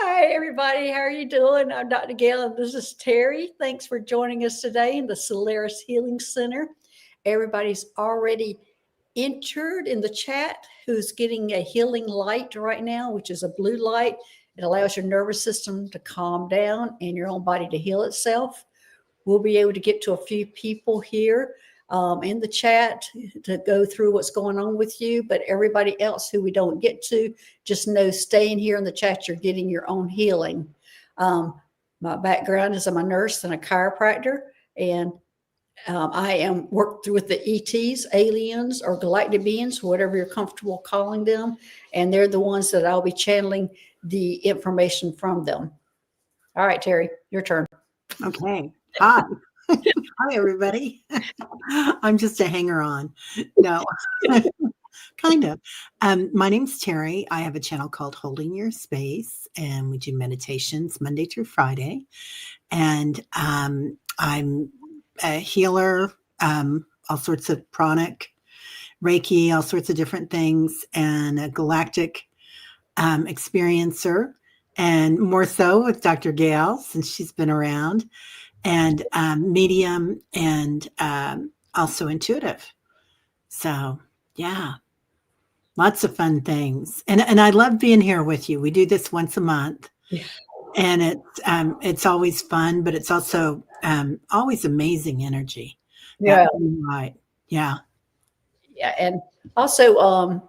Hi, everybody. How are you doing? I'm Dr. Gail, and this is Teri. Thanks for joining us today in the Solaris Healing Center. Everybody's already entered in the chat who's getting a healing light right now, which is a blue light. It allows your nervous system to calm down and your own body to heal itself. We'll be able to get to a few people here in the chat to go through what's going on with you. But everybody else who we don't get to, just know staying here in the chat, you're getting your own healing. My background is I'm a nurse and a chiropractor, and I am worked with the ETs, aliens, or galactic beings, whatever you're comfortable calling them. And they're the ones that I'll be channeling the information from them. All right, Teri, your turn. Okay. Hi. Hi, everybody. I'm just a hanger-on. No, kind of. My name's Teri. I have a channel called Holding Your Space, and we do meditations Monday through Friday. And I'm a healer, all sorts of pranic, Reiki, all sorts of different things, and a galactic experiencer, and more so with Dr. Gail, since she's been around, and medium, and also intuitive. So, yeah, lots of fun things. And I love being here with you. We do this once a month. Yeah. And it's always fun, but it's also always amazing energy. Yeah. Right. Yeah. Yeah. And also,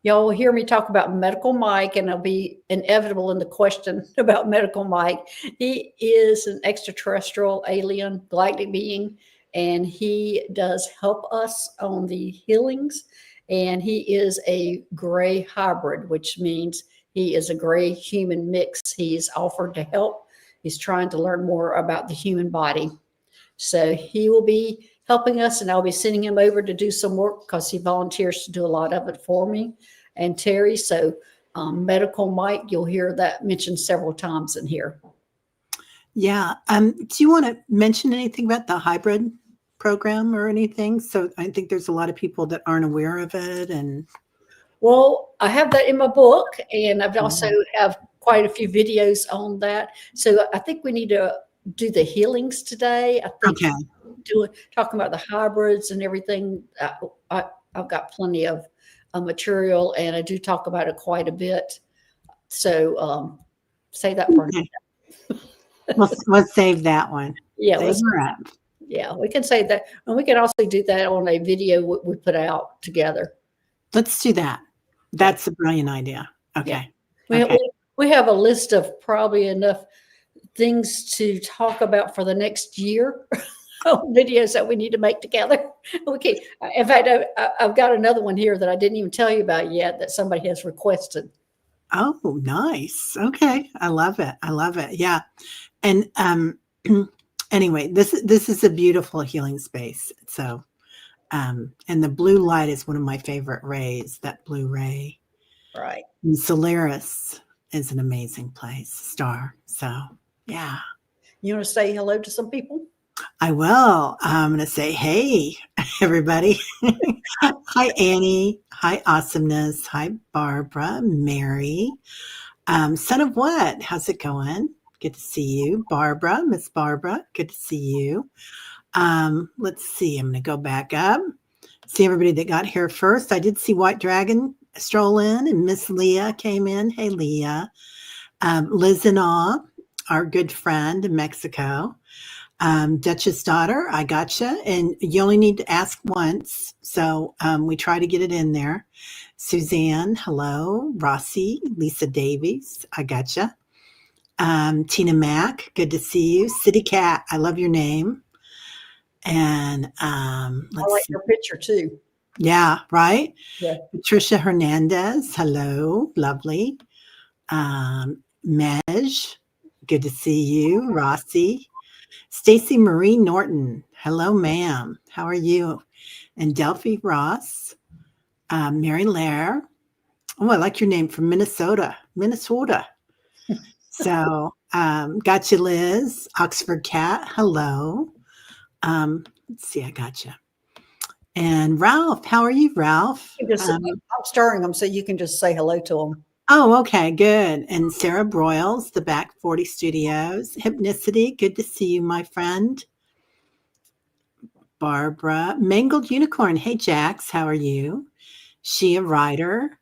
y'all will hear me talk about Medical Mike, and it'll be inevitable in the question about Medical Mike. He is an extraterrestrial alien galactic being, and he does help us on the healings. And he is a gray hybrid, which means he is a gray human mix. He's offered to help. He's trying to learn more about the human body. So he will be helping us, and I'll be sending him over to do some work because he volunteers to do a lot of it for me and Teri. So Medical Mike, you'll hear that mentioned several times in here. Yeah. Do you want to mention anything about the hybrid program or anything? So I think there's a lot of people that aren't aware of it. And well, I have that in my book, and I've also have quite a few videos on that. So I think we need to do the healings today. I think talking about the hybrids and everything. I've got plenty of material, and I do talk about it quite a bit. So say that for now. Let's save that one. Yeah, yeah, we can say that, and we can also do that on a video we put out together. Let's do that. That's a brilliant idea. Okay. Yeah. We have a list of probably enough things to talk about for the next year. Videos that we need to make together. Okay. In fact, I've got another one here that I didn't even tell you about yet that somebody has requested. Oh, nice. Okay. I love it. I love it. Yeah. And anyway, this is a beautiful healing space. So and the blue light is one of my favorite rays, that blue ray. Right. And Solaris is an amazing place, star. So yeah. You want to say hello to some people? I will. I'm going to say, hey, everybody. Hi, Annie. Hi, Awesomeness. Hi, Barbara. Mary. Son of What? How's it going? Good to see you. Barbara, Miss Barbara. Good to see you. Let's see. I'm going to go back up. See everybody that got here first. I did see White Dragon stroll in, and Miss Leah came in. Hey, Leah. Liz and Awe, our good friend in Mexico. Duchess Daughter, I gotcha. And you only need to ask once. So we try to get it in there. Suzanne, hello. Rossi, Lisa Davies, I gotcha. Tina Mack, good to see you. City Cat, I love your name. And I like your picture too. Yeah, right? Yeah. Patricia Hernandez, hello. Lovely. Mej, good to see you. Rossi. Stacy Marie Norton. Hello, ma'am. How are you? And Delphi Ross. Mary Lair. Oh, I like your name, from Minnesota. So, gotcha, Liz. Oxford Cat. Hello. Let's see. I gotcha. And Ralph. How are you, Ralph? I'm stirring them so you can just say hello to them. Oh, okay, good. And Sarah Broyles, the Back 40 Studios. Hypnicity, good to see you, my friend. Barbara, Mangled Unicorn. Hey, Jax, how are you? Shea Ryder.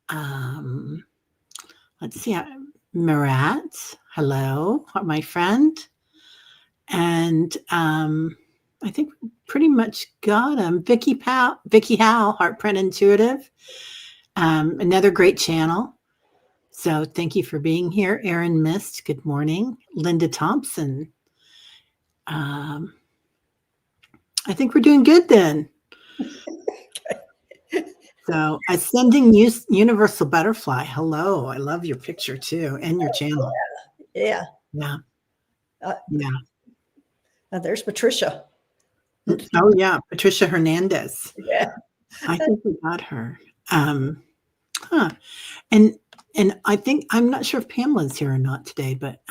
Um, let's see. Marat, hello, my friend. And I think we pretty much got him. Vicky Howe, Heartprint Intuitive. Another great channel. So thank you for being here. Erin Mist, good morning. Linda Thompson. I think we're doing good then. So Ascending Universal Butterfly. Hello. I love your picture too and your channel. Yeah. Yeah. Uh, Yeah. There's Patricia. Oh yeah. Patricia Hernandez. Yeah. I think we got her. Huh. And I think I'm not sure if Pamela's here or not today, but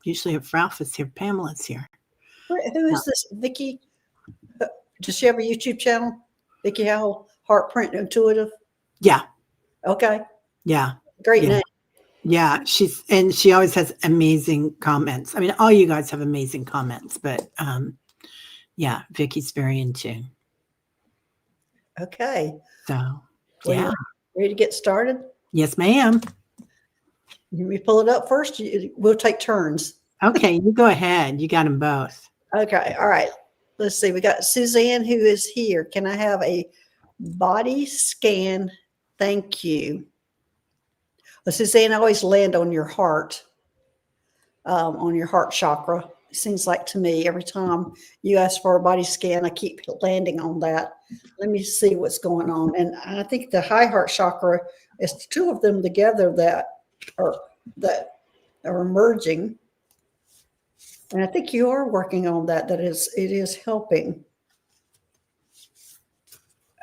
usually if Ralph is here, Pamela's here. Who is this? Vicky? Does she have a YouTube channel? Vicky Howell, Heartprint Intuitive. Yeah. Okay. Yeah. Great Yeah. name. Yeah, she always has amazing comments. I mean, all you guys have amazing comments, but yeah, Vicky's very in tune. Okay. So Well, yeah. ready to get started? Yes, ma'am. Let me pull it up first. We'll take turns. Okay, you go ahead. You got them both. Okay. All right. Let's see. We got Suzanne who is here. Can I have a body scan? Thank you. Well, Suzanne, I always land on your heart chakra. It seems like to me every time you ask for a body scan, I keep landing on that. Let me see what's going on. And I think the high heart chakra is two of them together that are emerging. And I think you are working on that. It is helping.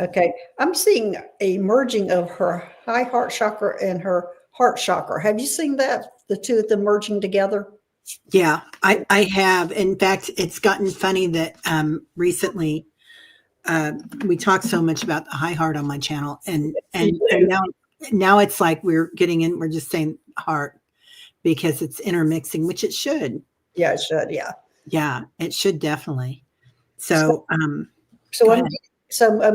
Okay. I'm seeing a merging of her high heart chakra and her heart chakra. Have you seen that? The two of them merging together? Yeah, I have. In fact, it's gotten funny that recently we talked so much about the high heart on my channel, and now it's like we're just saying heart because it's intermixing, which it should. Yeah, it should. Yeah. Yeah, it should definitely. So I'm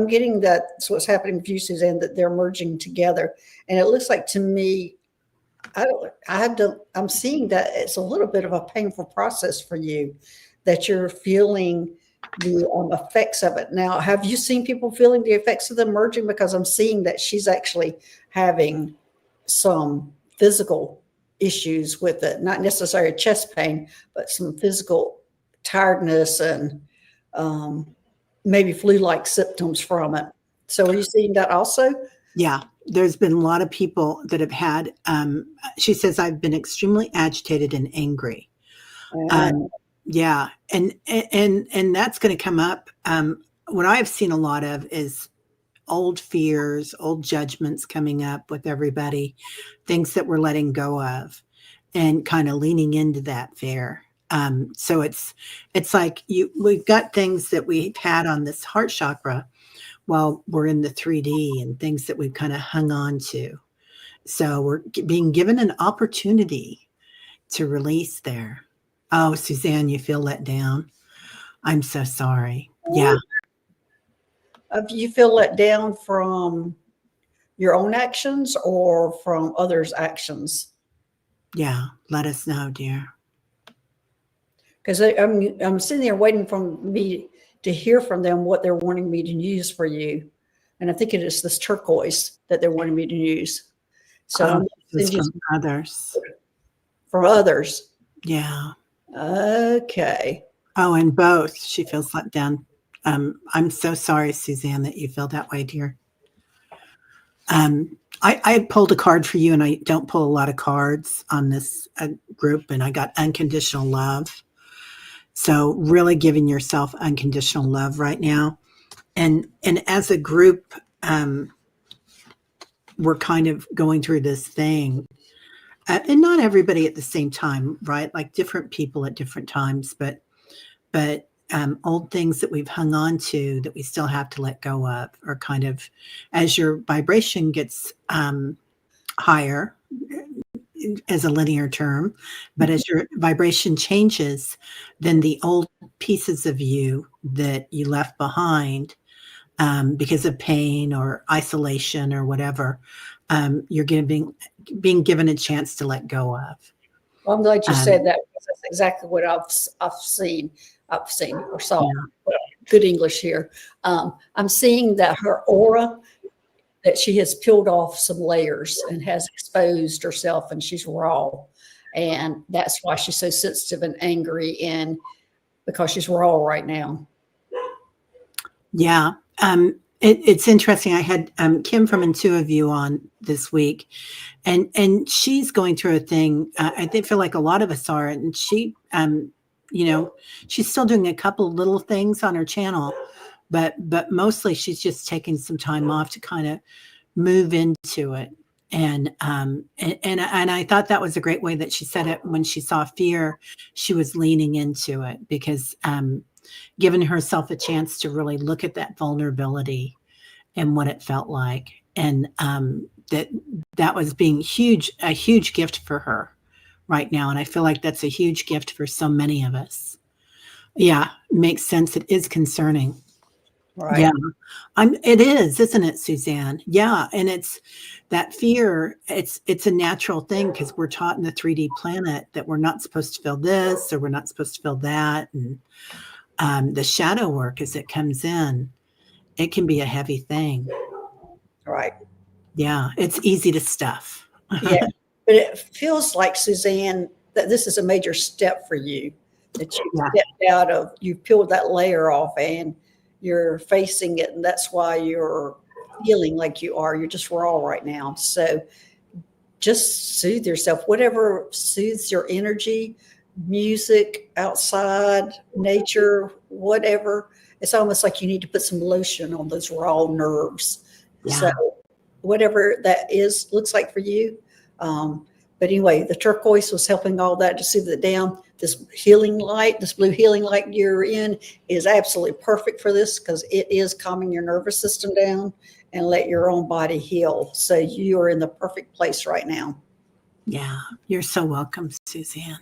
getting that. So what's happening with you, Suzanne, that they're merging together, and it looks like to me, I'm seeing that it's a little bit of a painful process for you, that you're feeling the effects of it. Now, have you seen people feeling the effects of them merging? Because I'm seeing that she's actually having some physical issues with it, not necessarily chest pain, but some physical tiredness and maybe flu-like symptoms from it. So are you seeing that also? Yeah, there's been a lot of people that have had, she says, I've been extremely agitated and angry. Yeah. And that's going to come up. What I've seen a lot of is old fears, old judgments coming up with everybody, things that we're letting go of and kind of leaning into that fear. So it's like we've got things that we've had on this heart chakra while we're in the 3D and things that we've kind of hung on to. So we're being given an opportunity to release there. Oh, Suzanne, you feel let down. I'm so sorry. Yeah. You feel let down from your own actions or from others' actions? Yeah. Let us know, dear. Because I'm sitting there waiting for me to hear from them what they're wanting me to use for you. And I think it is this turquoise that they're wanting me to use. So from others. From others. Yeah. Okay. Oh, and both. She feels let down. I'm so sorry, Suzanne, that you feel that way, dear. I pulled a card for you, and I don't pull a lot of cards on this group, and I got unconditional love. So really giving yourself unconditional love right now. And as a group, we're kind of going through this thing. And not everybody at the same time, right? Like different people at different times, but old things that we've hung on to that we still have to let go of, or kind of as your vibration gets higher as a linear term, but as your vibration changes, then the old pieces of you that you left behind because of pain or isolation or whatever, you're being given a chance to let go of. Well, I'm glad you Um, said that because that's exactly what I've seen. I've seen or saw. yeah, Good English here. I'm seeing that her aura, that she has peeled off some layers and has exposed herself, and she's raw, and that's why she's so sensitive and angry, and because she's raw right now. yeah. It's interesting. I had Kim from Intuitive You on this week, and she's going through a thing. Feel like a lot of us are, and she, she's still doing a couple little things on her channel, but mostly she's just taking some time off to kind of move into it. And I thought that was a great way that she said it. When she saw fear, she was leaning into it because giving herself a chance to really look at that vulnerability and what it felt like, and that was being a huge gift for her right now. And I feel like that's a huge gift for so many of us. Yeah, makes sense. It is concerning. Right. Yeah, it is, isn't it, Suzanne? Yeah, and it's that fear. It's a natural thing because we're taught in the 3D planet that we're not supposed to feel this or we're not supposed to feel that, and the shadow work as it comes in, it can be a heavy thing. Right. Yeah, it's easy to stuff. Yeah. But it feels like, Suzanne, that this is a major step for you, that you Yeah, stepped out of, you peeled that layer off and you're facing it. And that's why you're feeling like you are. You're just raw right now. So just soothe yourself, whatever soothes your energy, music, outside, nature, whatever. It's almost like you need to put some lotion on those raw nerves. So yeah, whatever that is, looks like for you. But anyway, the turquoise was helping all that to soothe it down. This healing light, this blue healing light you're in, is absolutely perfect for this because it is calming your nervous system down and let your own body heal. So you are in the perfect place right now. yeah. You're so welcome, Suzanne.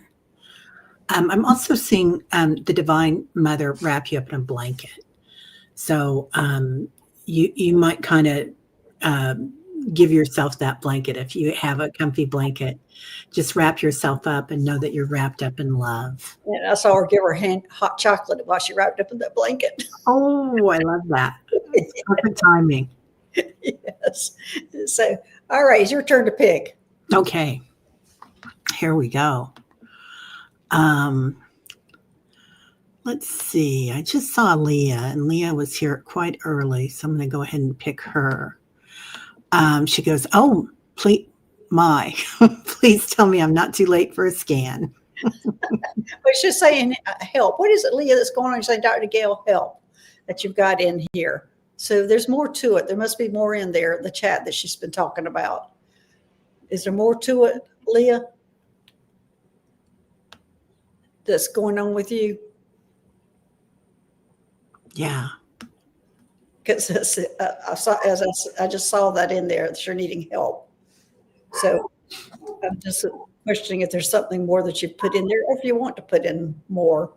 I'm also seeing the Divine Mother wrap you up in a blanket. So you might kind of give yourself that blanket. If you have a comfy blanket, just wrap yourself up and know that you're wrapped up in love. And I saw her give her hand hot chocolate while she wrapped up in that blanket. Oh, I love that. It's perfect timing. Yes. So, all right, it's your turn to pick. Okay, here we go. Um, let's see. I just saw Leah, and Leah was here quite early, so I'm going to go ahead and pick her. She goes, "Oh, please, please tell me I'm not too late for a scan." But she's saying help. What is it, Leah, that's going on? She's saying, Dr. Gail, help, that you've got in here. So there's more to it. There must be more in there, the chat that she's been talking about. Is there more to it, Leah, that's going on with you? Yeah, Because I just saw that in there, that you're needing help. So I'm just questioning if there's something more that you've put in there, or if you want to put in more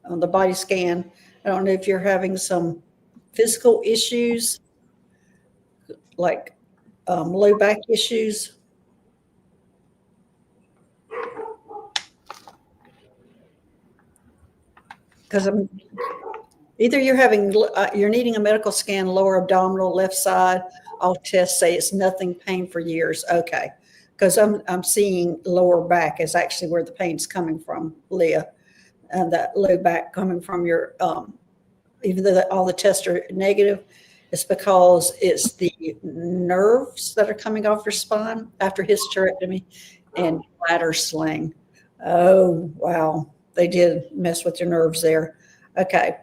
on the body scan. I don't know if you're having some physical issues, like low back issues. Because either you're needing a medical scan, lower abdominal, left side. All tests say it's nothing, pain for years. Okay, because I'm seeing lower back is actually where the pain's coming from, Leah, and that low back coming from your even though all the tests are negative, it's because it's the nerves that are coming off your spine after hysterectomy and bladder sling. Oh, wow. They did mess with your nerves there. Okay.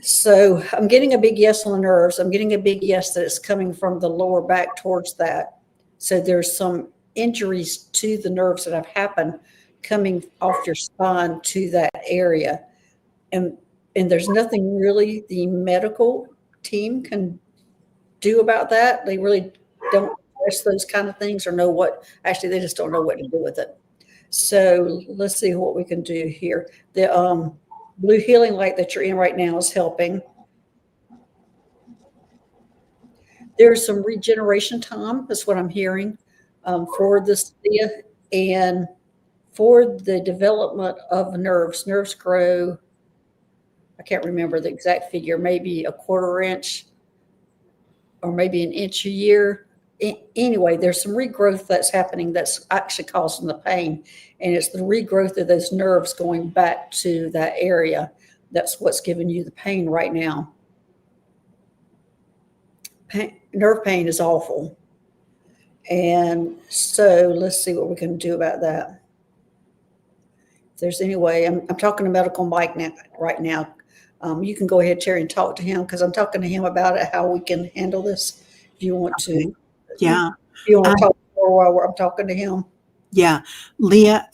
So I'm getting a big yes on the nerves. I'm getting a big yes that it's coming from the lower back towards that. So there's some injuries to the nerves that have happened coming off your spine to that area. And there's nothing really the medical team can do about that. They really don't address those kind of things or know what, actually, they just don't know what to do with it. So let's see what we can do here. The blue healing light that you're in right now is helping. There's some regeneration time, that's what I'm hearing, for this, and for the development of nerves. Nerves grow, I can't remember the exact figure, maybe a quarter inch or maybe an inch a year. Anyway, there's some regrowth that's happening that's actually causing the pain. And it's the regrowth of those nerves going back to that area. That's what's giving you the pain right now. Nerve pain is awful. And so let's see what we can do about that. If there's any way, I'm talking to Medical Mike now, right now. You can go ahead, Teri, and talk to him, because I'm talking to him about it, how we can handle this. If you want to. Yeah. If you want to talk more while I'm talking to him. Yeah. Leah,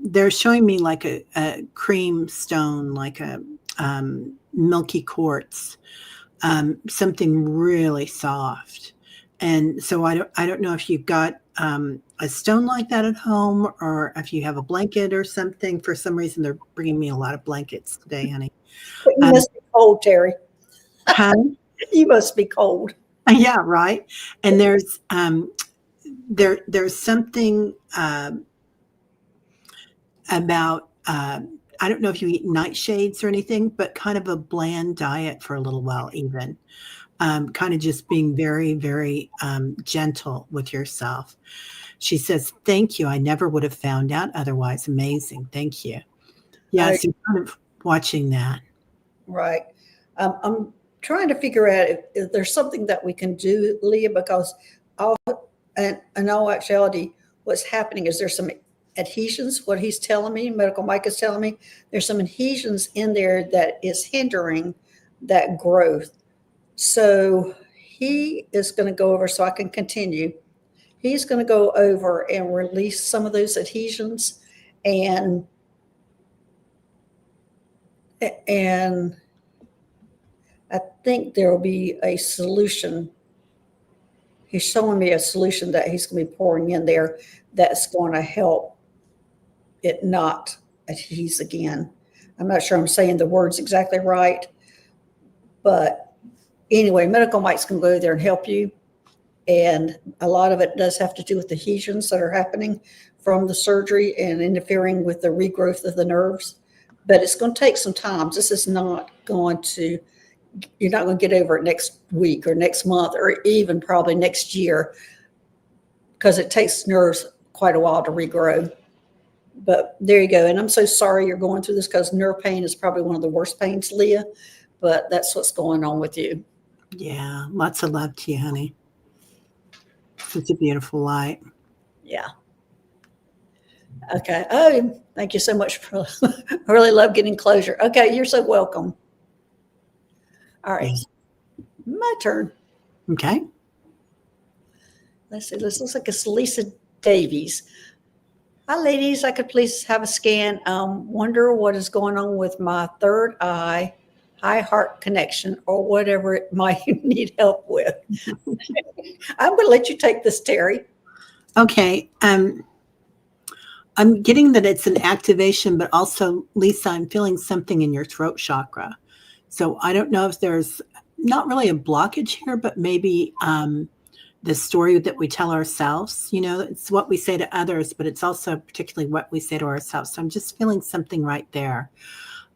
they're showing me like a cream stone, like a milky quartz, something really soft. And so I don't know if you've got a stone like that at home, or if you have a blanket or something. For some reason, they're bringing me a lot of blankets today, honey. But you must be cold, Teri. Huh? You must be cold. Yeah, right. And there's something about I don't know if you eat nightshades or anything, but kind of a bland diet for a little while, even. Kind of just being very, very gentle with yourself. She says, "Thank you. I never would have found out otherwise. Amazing. Thank you." Yeah, so kind of watching that. Right. I'm trying to figure out if there's something that we can do, Leah, because in all actuality, what's happening is there's some adhesions, what he's telling me, Medical Mike is telling me, there's some adhesions in there that is hindering that growth. So he is going to go over, so I can continue. He's going to go over and release some of those adhesions, and I think there will be a solution. He's showing me a solution that he's going to be pouring in there that's going to help it not adhese again. I'm not sure I'm saying the words exactly right, but anyway, Medical Mike's going to go there and help you. And a lot of it does have to do with the adhesions that are happening from the surgery and interfering with the regrowth of the nerves. But it's going to take some time. This is not going to, you're not going to get over it next week or next month or even probably next year, because it takes nerves quite a while to regrow. But there you go. And I'm so sorry you're going through this, because nerve pain is probably one of the worst pains, Leah, but that's what's going on with you. Yeah. Lots of love to you, honey. Such a beautiful light. Yeah. Okay. Oh, thank you so much. I really love getting closure. Okay. You're so welcome. All right. Yeah. My turn. Okay. Let's see. This looks like it's Lisa Davies. Hi, ladies. I could please have a scan. Wonder what is going on with my third eye, high heart connection, or whatever it might need help with. I'm going to let you take this, Teri. Okay. I'm getting that it's an activation, but also, Lisa, I'm feeling something in your throat chakra. So I don't know if there's not really a blockage here, but maybe the story that we tell ourselves, it's what we say to others, but it's also particularly what we say to ourselves. So I'm just feeling something right there.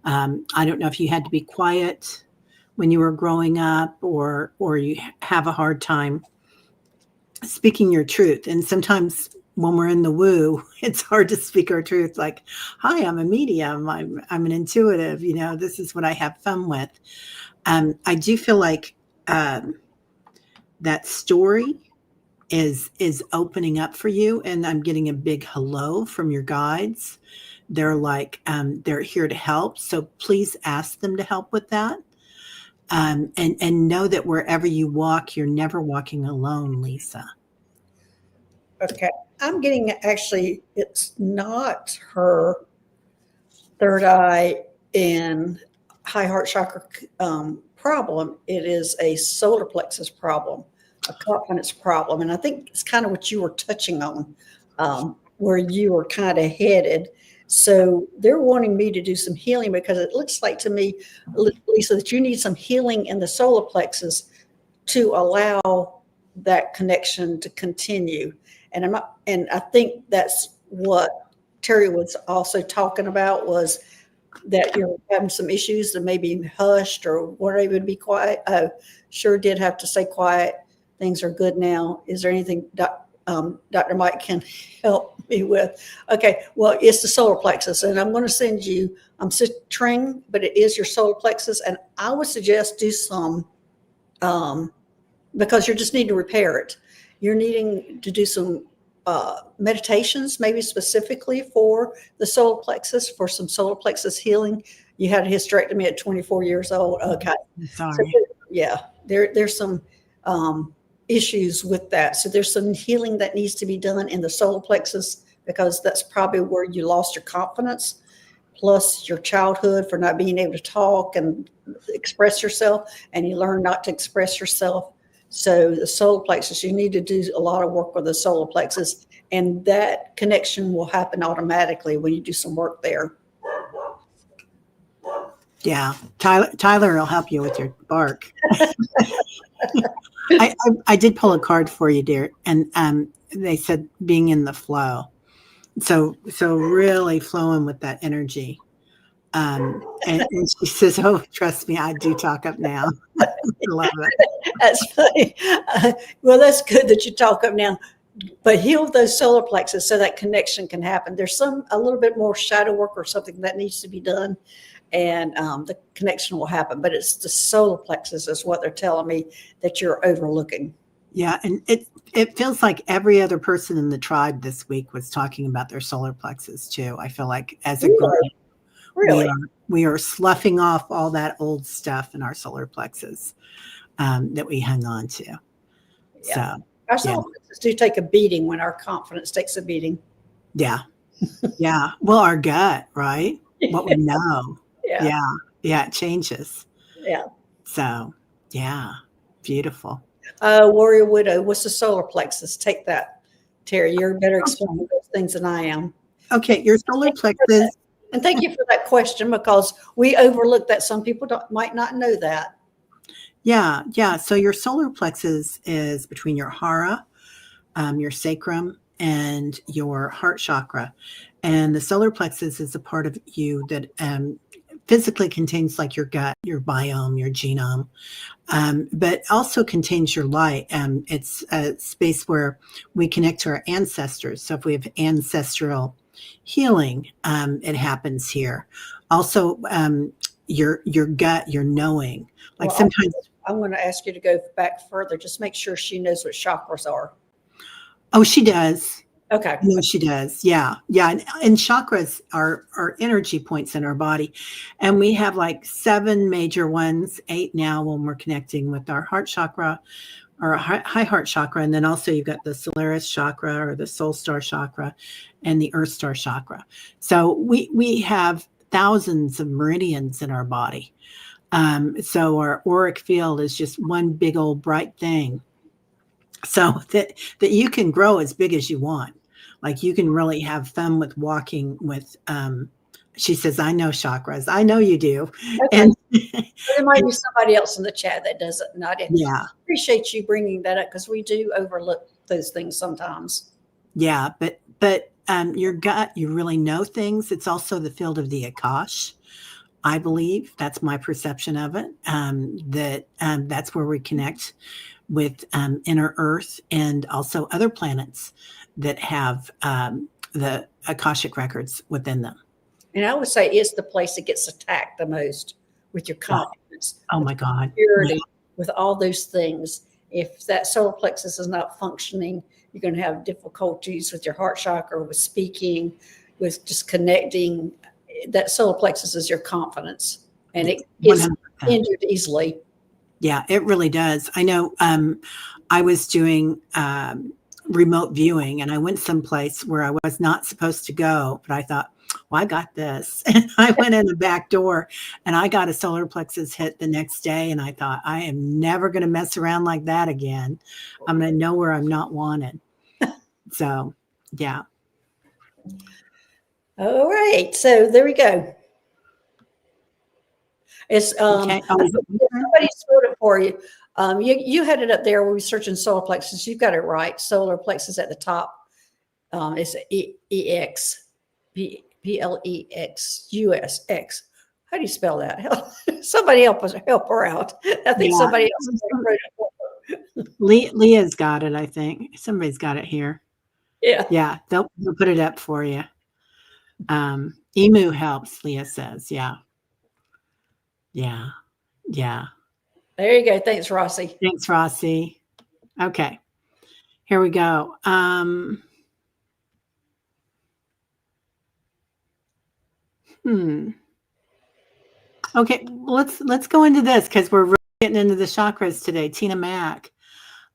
I don't know if you had to be quiet when you were growing up, or you have a hard time speaking your truth. And sometimes when we're in the woo, it's hard to speak our truth. Like, hi, I'm a medium. I'm an intuitive. This is what I have fun with. I do feel like that story is opening up for you, and I'm getting a big hello from your guides. They're like, they're here to help. So please ask them to help with that. And know that wherever you walk, you're never walking alone, Lisa. Okay. I'm getting, actually, it's not her third eye and high heart chakra problem. It is a solar plexus problem. a confidence problem. And I think it's kind of what you were touching on, where you were kind of headed. So they're wanting me to do some healing because it looks like to me, Lisa, that you need some healing in the solar plexus to allow that connection to continue. And I think that's what Teri was also talking about, was that you're having some issues that may be hushed or weren't able to be quiet. Oh, sure did have to stay quiet. Things are good now. Is there anything Dr. Mike can help me with? Okay, well, it's the solar plexus, and I'm going to send you citrine, but it is your solar plexus, and I would suggest do some, because you're just needing to repair it. You're needing to do some meditations, maybe specifically for the solar plexus, for some solar plexus healing. You had a hysterectomy at 24 years old. Okay. Sorry. So, yeah, there's some issues with that. So there's some healing that needs to be done in the solar plexus, because that's probably where you lost your confidence, plus your childhood for not being able to talk and express yourself, and you learn not to express yourself. So the solar plexus, you need to do a lot of work with the solar plexus, and that connection will happen automatically when you do some work there. Yeah, Tyler will help you with your bark. I did pull a card for you, dear, and they said being in the flow. So really flowing with that energy. And she says, "Oh, trust me, I do talk up now." I love it. That's funny. Well, that's good that you talk up now, but heal those solar plexus so that connection can happen. There's a little bit more shadow work or something that needs to be done, and the connection will happen. But it's the solar plexus is what they're telling me that you're overlooking. Yeah, and it feels like every other person in the tribe this week was talking about their solar plexus too. I feel like as a group, really, we are sloughing off all that old stuff in our solar plexus that we hung on to. Yeah. So Our solar plexus do take a beating when our confidence takes a beating. Yeah. Yeah. Well, our gut, right? What we know. Yeah. Yeah. It changes. Yeah. So, yeah. Beautiful. Warrior Widow, what's the solar plexus? Take that, Teri. You're better explaining those things than I am. Okay. Your solar plexus. And thank you for that question, because we overlook that. Some people might not know that. Yeah. Yeah. So your solar plexus is between your hara, your sacrum, and your heart chakra. And the solar plexus is a part of you that physically contains like your gut, your biome, your genome, but also contains your light. It's a space where we connect to our ancestors. So if we have ancestral healing, it happens here. Also, your gut, your knowing. Like Well, sometimes I'm going to ask you to go back further. Just make sure she knows what chakras are. Oh, she does. Okay. No, she does. Yeah. Yeah. And chakras are energy points in our body. And we have like 7 major ones, 8 now when we're connecting with our heart chakra, or high heart chakra. And then also you've got the Solaris chakra or the soul star chakra and the earth star chakra. So we have thousands of meridians in our body. So our auric field is just one big old bright thing. So that you can grow as big as you want. Like you can really have fun with walking with, she says, I know chakras. I know you do. Okay. And there might be somebody else in the chat that does it. Not yeah. I appreciate you bringing that up, because we do overlook those things sometimes. Yeah. But your gut, you really know things. It's also the field of the Akash. I believe that's my perception of it. That's where we connect with inner Earth and also other planets that have the Akashic records within them. And I would say it's the place that gets attacked the most with your confidence. Oh my God. Purity, with all those things. If that solar plexus is not functioning, you're going to have difficulties with your heart chakra, with speaking, with just connecting. That solar plexus is your confidence, and it gets 100%. Injured easily. Yeah, it really does. I know I was doing remote viewing, and I went someplace where I was not supposed to go, but I thought, well, I got this. And I went in the back door and I got a solar plexus hit the next day. And I thought, I am never going to mess around like that again. I'm going to know where I'm not wanted. So, yeah. All right. So there we go. It's Okay. Oh, is it my turn? somebody sort it for you. You had it up there where we were searching solar plexus. You've got it right. Solar plexus at the top. It's EX, PLEX US. How do you spell that? Somebody help her out. I think Yeah. somebody else is wrote it. Leah's got it, I think. Somebody's got it here. Yeah. Yeah, they'll put it up for you. Emu helps, Leah says. Yeah. Yeah. Yeah. There you go. Thanks, Rossi. Thanks, Rossi. Okay. Here we go. Okay, let's go into this because we're really getting into the chakras today. Tina Mack.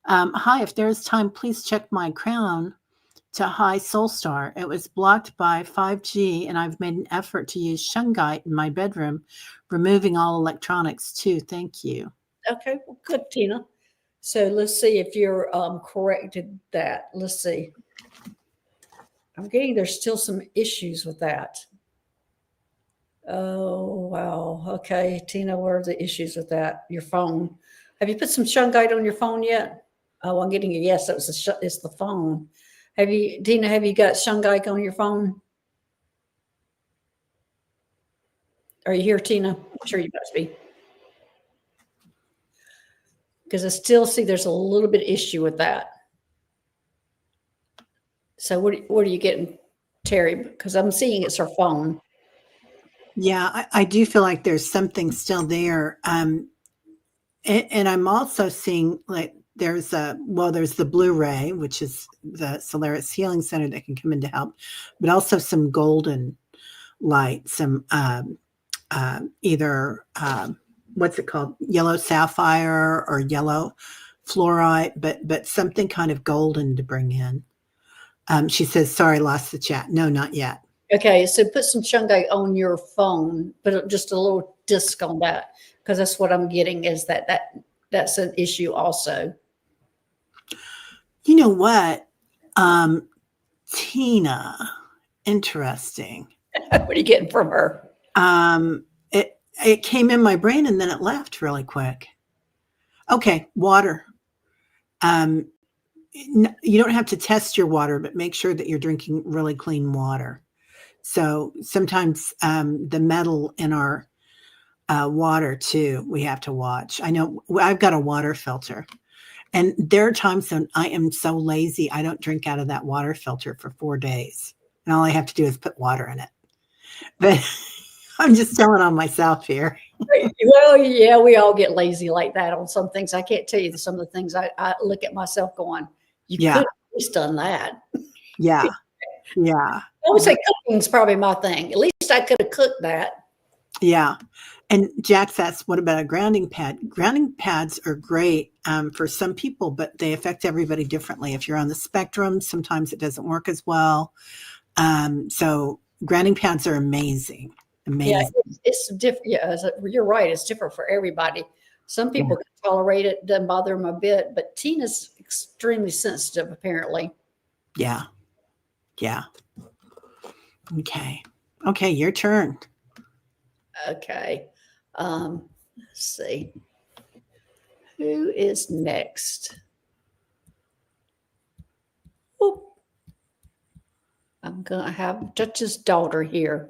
Hi, if there's time, please check my crown to high soul star. It was blocked by 5G, and I've made an effort to use shungite in my bedroom, removing all electronics too. Thank you. Okay, well, good, Tina. So let's see if you're corrected that. Let's see. I'm getting there's still some issues with that. Oh, wow. Okay, Tina, what are the issues with that? Your phone. Have you put some shungite on your phone yet? Oh, I'm getting a yes. That was it's the phone. Tina, have you got shungite on your phone? Are you here, Tina? I'm sure you must be. Because I still see there's a little bit of issue with that. So what are you getting, Teri? Because I'm seeing it's her phone. Yeah, I do feel like there's something still there. And I'm also seeing like there's the Blu-ray, which is the Solaris Healing Center that can come in to help, but also some golden light, some either what's it called, yellow sapphire or yellow fluorite, but something kind of golden to bring in. She says, sorry, lost the chat. No, not yet. Okay, so put some shungite on your phone, but just a little disc on that, because that's what I'm getting is that's an issue also. You know what? Tina, interesting. What are you getting from her? It came in my brain and then it left really quick. Okay, water. You don't have to test your water, but make sure that you're drinking really clean water. So sometimes the metal in our water too, we have to watch. I know I've got a water filter. And there are times when I am so lazy, I don't drink out of that water filter for 4 days. And all I have to do is put water in it. But I'm just telling on myself here. Well, yeah, we all get lazy like that on some things. I can't tell you some of the things I look at myself going, you could have at least done that. Yeah. Yeah. I would say cooking's probably my thing. At least I could have cooked that. Yeah. And Jack asks, what about a grounding pad? Grounding pads are great for some people, but they affect everybody differently. If you're on the spectrum, sometimes it doesn't work as well. So grounding pads are amazing. Amazing. Yeah, it's different. Yeah, you're right. It's different for everybody. Some people can tolerate it, doesn't bother them a bit, but Tina's extremely sensitive, apparently. Yeah. Yeah. Okay. Okay, your turn. Okay. Let's see. Who is next? Oop. I'm going to have Dutch's daughter here.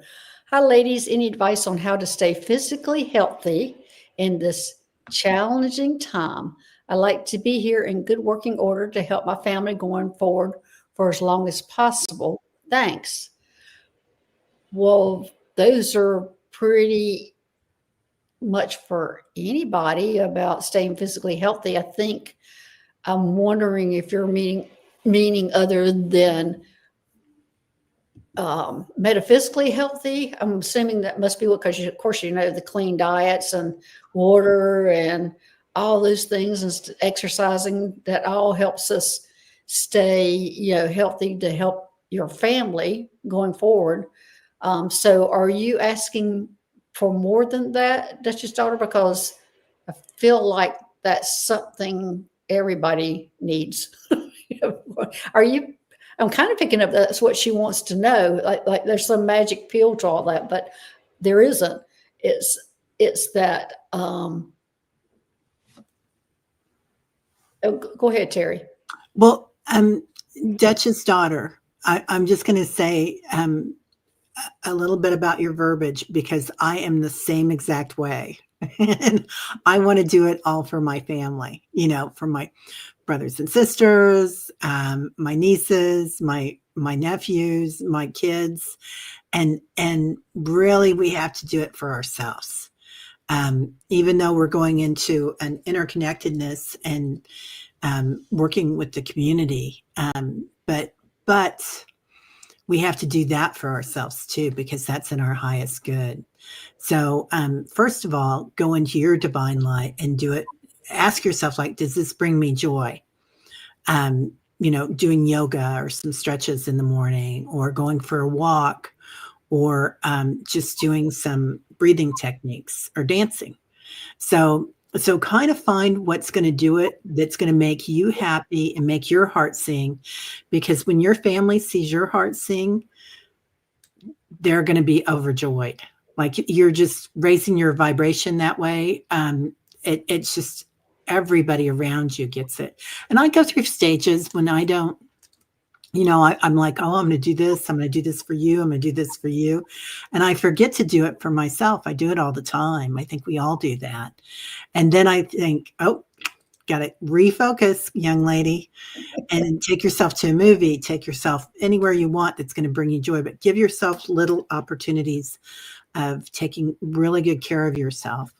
Hi, ladies. Any advice on how to stay physically healthy in this challenging time? I like to be here in good working order to help my family going forward for as long as possible. Thanks. Well, those are pretty much for anybody about staying physically healthy. I think I'm wondering if you're meaning other than metaphysically healthy. I'm assuming that must be because, of course, the clean diets and water and all those things and exercising, that all helps us stay, healthy to help your family going forward. So are you asking for more than that, Duchess daughter? Because I feel like that's something everybody needs. Are you? I'm kind of picking up that's what she wants to know. Like there's some magic pill to all that, but there isn't. It's it's that. Oh, go ahead, Teri. Well, Dutch's daughter, I'm just going to say a little bit about your verbiage because I am the same exact way. And I want to do it all for my family, for my brothers and sisters, my nieces, my nephews, my kids, and really we have to do it for ourselves. Even though we're going into an interconnectedness and working with the community, but we have to do that for ourselves too, because that's in our highest good. So, first of all, go into your divine light and do it. Ask yourself, like, does this bring me joy? Doing yoga or some stretches in the morning, or going for a walk, or just doing some breathing techniques or dancing. So kind of find what's going to do it, that's going to make you happy and make your heart sing, because when your family sees your heart sing, they're going to be overjoyed. Like you're just raising your vibration that way. It's just everybody around you gets it. And I go through stages when I don't, I'm like, oh, I'm going to do this. I'm going to do this for you. I'm going to do this for you. And I forget to do it for myself. I do it all the time. I think we all do that. And then I think, oh, got to refocus, young lady, and take yourself to a movie, take yourself anywhere you want that's going to bring you joy, but give yourself little opportunities of taking really good care of yourself.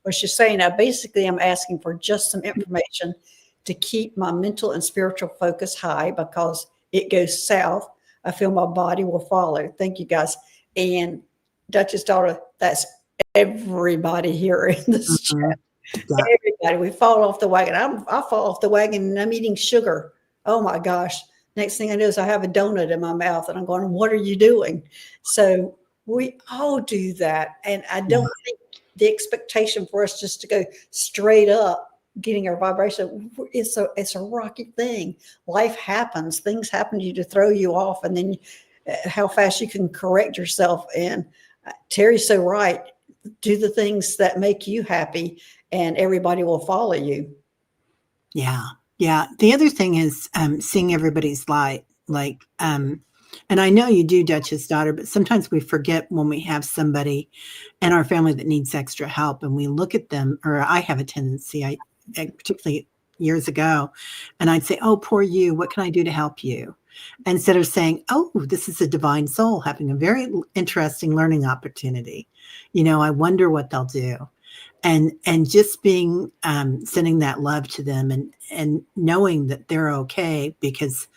What she's saying now, basically, I'm asking for just some information to keep my mental and spiritual focus high, because it goes south, I feel my body will follow. Thank you, guys. And Duchess daughter, that's everybody here in this chat. Yeah. Everybody, we fall off the wagon. I fall off the wagon and I'm eating sugar. Oh my gosh. Next thing I know is I have a donut in my mouth and I'm going, what are you doing? So we all do that. And I don't think the expectation for us just to go straight up getting our vibration, it's a rocky thing. Life happens. Things happen to you to throw you off, and then how fast you can correct yourself. And Teri's so right. Do the things that make you happy and everybody will follow you. Yeah. Yeah. The other thing is seeing everybody's light. Like, and I know you do, Duchess daughter, but sometimes we forget when we have somebody in our family that needs extra help and we look at them, or I have a tendency, particularly years ago, and I'd say, oh, poor you, what can I do to help you? Instead of saying, oh, this is a divine soul having a very interesting learning opportunity. I wonder what they'll do. And just being, sending that love to them and knowing that they're okay because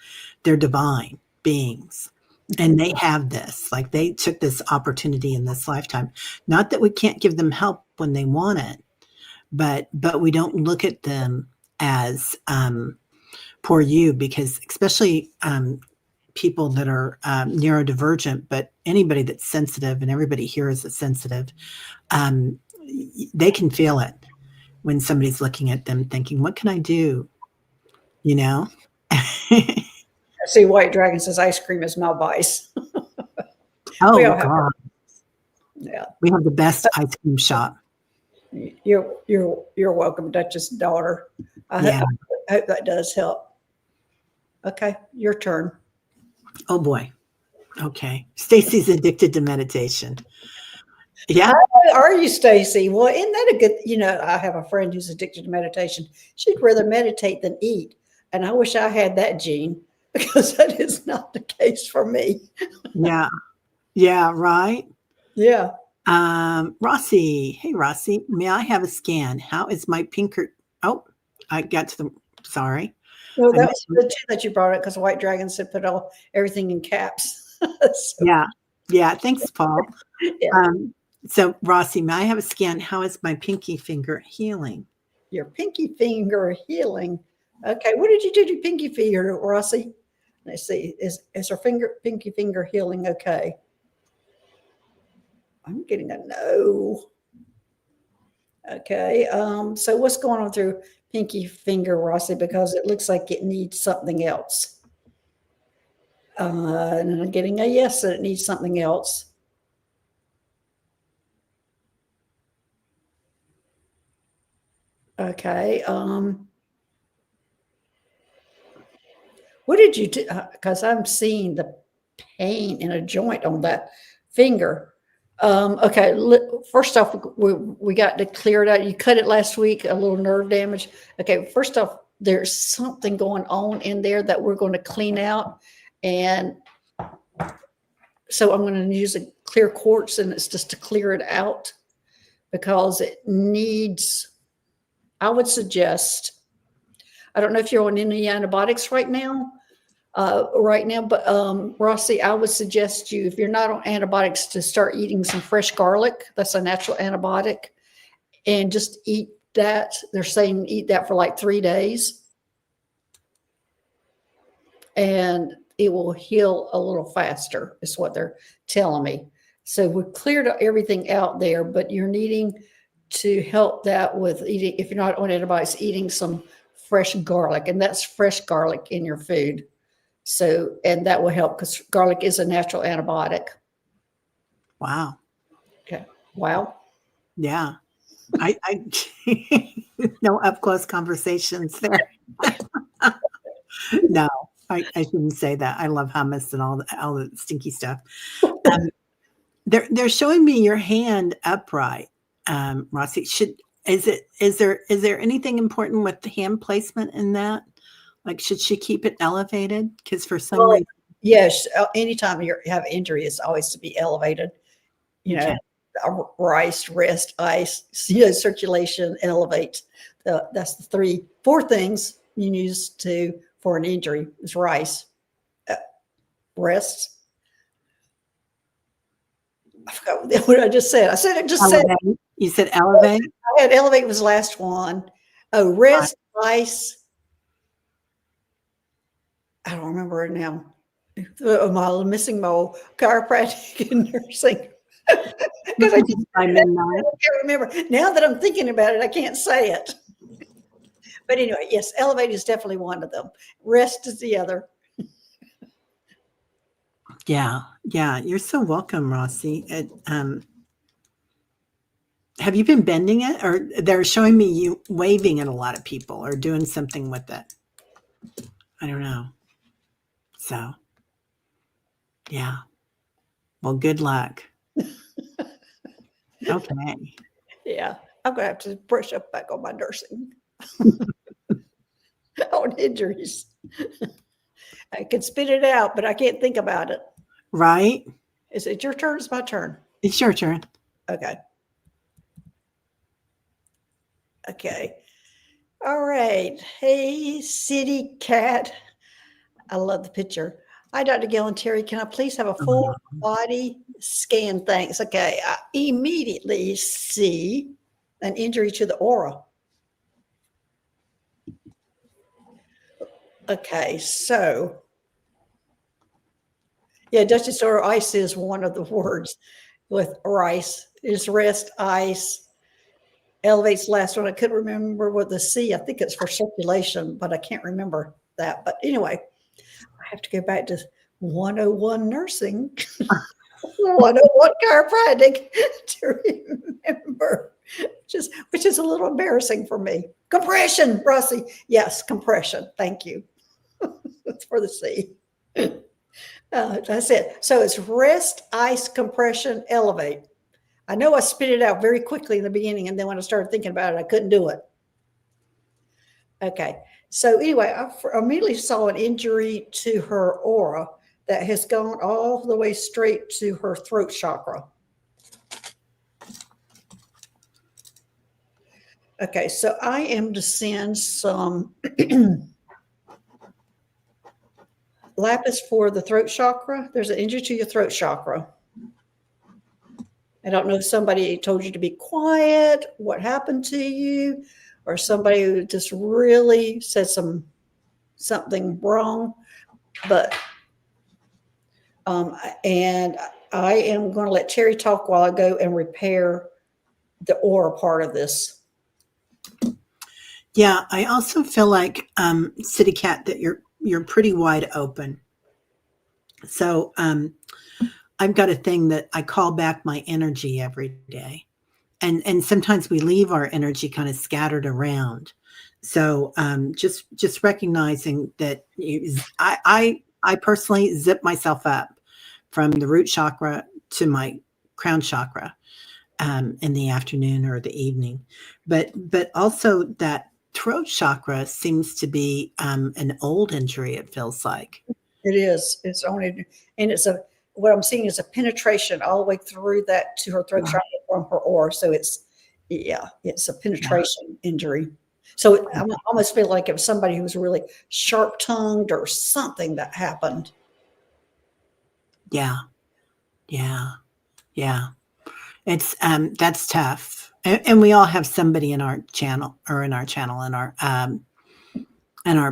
they're divine beings and they have this, like they took this opportunity in this lifetime. Not that we can't give them help when they want it, but we don't look at them as poor you, because especially people that are neurodivergent, but anybody that's sensitive, and everybody here is a sensitive, they can feel it when somebody's looking at them thinking, what can I do? I see White Dragon says ice cream is my vice. Oh, God. Yeah. We have the best ice cream shop. You're welcome, Duchess daughter. I hope that does help. Okay, your turn. Oh boy. Okay. Stacy's addicted to meditation. Yeah. How are you, Stacy? Well, isn't that a good, I have a friend who's addicted to meditation. She'd rather meditate than eat. And I wish I had that gene, because that is not the case for me. Yeah. Yeah. Right. Yeah. Rossi. Hey, Rossi, may I have a scan? How is my pinker? Oh, I got to the, sorry. Well, that was good too that you brought it, because White Dragon said put everything in caps. So. Yeah. Yeah. Thanks, Paul. Yeah. So Rossi, may I have a scan? How is my pinky finger healing? Your pinky finger healing. Okay. What did you do to your pinky finger, Rossi? Let's see. Is her pinky finger healing okay? I'm getting a no. Okay. So what's going on through pinky finger, Rossi? Because it looks like it needs something else. And I'm getting a yes that it needs something else. Okay. What did you do? Because I'm seeing the pain in a joint on that finger. Okay. First off, we got to clear it out. You cut it last week, a little nerve damage. Okay. First off, there's something going on in there that we're going to clean out. And so I'm going to use a clear quartz, and it's just to clear it out because it needs, I would suggest, I don't know if you're on any antibiotics right now, but Rossi, I would suggest you, if you're not on antibiotics, to start eating some fresh garlic. That's a natural antibiotic, and just eat that. They're saying eat that for like 3 days, and it will heal a little faster, is what they're telling me. So we cleared everything out there, but you're needing to help that with eating, if you're not on antibiotics, eating some fresh garlic, and that's fresh garlic in your food. So, and that will help because garlic is a natural antibiotic. Wow. Okay. Wow. Yeah. I no up close conversations there. No, I shouldn't say that. I love hummus and all the stinky stuff. They're showing me your hand upright, Rossi. Is there anything important with the hand placement in that? Like, should she keep it elevated? Because for some reason, yes. Anytime you have injury, it's always to be elevated. okay. Rice, rest, ice, circulation, elevate. That's the 4 things you use for an injury is rice, rest. I forgot what I just said. I said it just elevate. said. You said elevate? I had elevate was the last one. Oh, rest, ice. I don't remember it now. My missing my chiropractic and nursing. Because I can't remember. Now that I'm thinking about it, I can't say it. But anyway, yes, elevate is definitely one of them. Rest is the other. Yeah. You're so welcome, Rossi. Have you been bending it, or they're showing me you waving at a lot of people or doing something with it? I don't know. So, yeah. Well, good luck. Okay. Yeah, I'm going to have to brush up back on my nursing. On injuries. I can spit it out, but I can't think about it. Right? Is it your turn? It's my turn. It's your turn. Okay. All right. Hey, City Cat. I love the picture. Hi, Dr. Gail and Teri. Can I please have a full body scan? Thanks. Okay. I immediately see an injury to the aura. Okay. So, yeah, Duchess or ice is one of the words with rice. Is rest, ice. Elevate's last one. I couldn't remember what the C. I think it's for circulation, but I can't remember that. But anyway, I have to go back to 101 nursing, 101 chiropractic to remember, which is a little embarrassing for me. Compression, Rossi. Yes, compression. Thank you. That's for the C. That's it. So it's rest, ice, compression, elevate. I know I spit it out very quickly in the beginning, and then when I started thinking about it, I couldn't do it. Okay. So anyway, I immediately saw an injury to her aura that has gone all the way straight to her throat chakra. Okay, so I am to send some lapis for the throat chakra. There's an injury to your throat chakra. I don't know if somebody told you to be quiet, what happened to you, or somebody who just really said something wrong. But and I am going to let Terry talk while I go and repair the aura part of this. Yeah, I also feel like, City Cat, that you're pretty wide open. So I've got a thing that I call back my energy every day. And sometimes we leave our energy kind of scattered around. So just recognizing that I personally zip myself up from the root chakra to my crown chakra in the afternoon or the evening, but also that throat chakra seems to be an old injury. It feels like. It is. It's only, and what I'm seeing is a penetration all the way through that to her throat chakra from her aura. So it's a penetration injury. So I almost feel like it was somebody who was really sharp tongued or something that happened. Yeah, yeah, yeah. It's that's tough, and we all have somebody in our channel or in our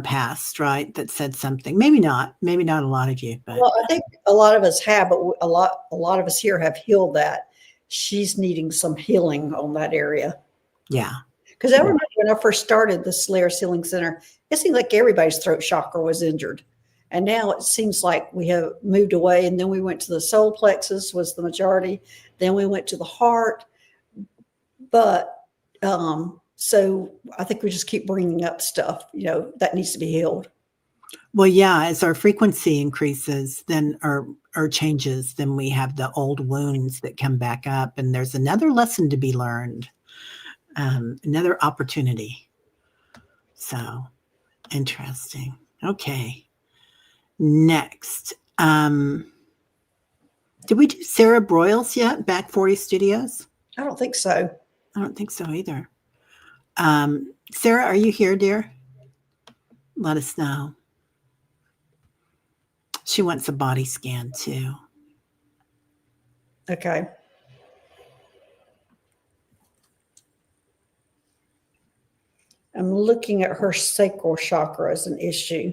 past, right? That said something. Maybe not a lot of you, but Well, I think a lot of us have, but a lot of us here have healed that. She's needing some healing on that area. yeah, Because I remember when I first started the Solaris Healing Center, it seemed like everybody's throat chakra was injured. And now it seems like we have moved away. And then we went to the solar plexus was the majority. Then we went to the heart. But so I think we just keep bringing up stuff, that needs to be healed. well, yeah. As our frequency increases, then or changes, then we have the old wounds that come back up, and there's another lesson to be learned, another opportunity. So interesting. Okay. Next, did we do Sarah Broyles yet? Back 40 Studios? I don't think so. I don't think so either. Sarah, are you here, dear? Let us know. She wants a body scan too. Okay. I'm looking at her sacral chakra as an issue.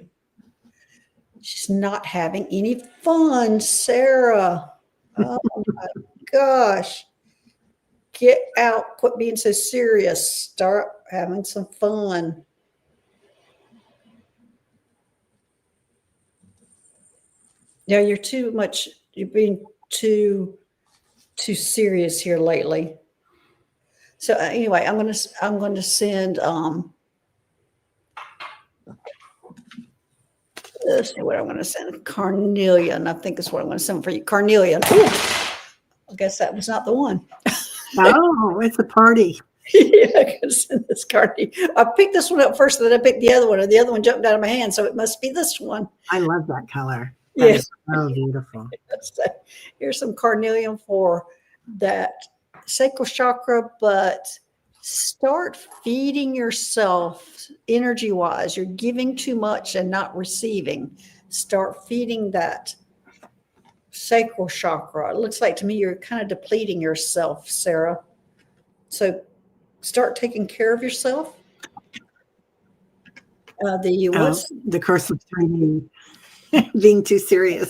She's not having any fun, Sarah. Oh my gosh. Get out. Quit being so serious. Start having some fun. Yeah, you're being too serious here lately. So anyway, I'm going to send let's see what I'm going to send. Carnelian, I think is what I'm going to send for you. Carnelian. Ooh, I guess that was not the one. Oh, it's a party. Yeah, I can send this Carnelian. I picked this one up first, and then I picked the other one, and the other one jumped out of my hand, so it must be this one. I love that color. That is so beautiful. So here's some carnelian for that sacral chakra, but start feeding yourself energy wise. You're giving too much and not receiving. Start feeding that sacral chakra. It looks like to me you're kind of depleting yourself, Sarah. So start taking care of yourself. The curse of 3D. Being too serious,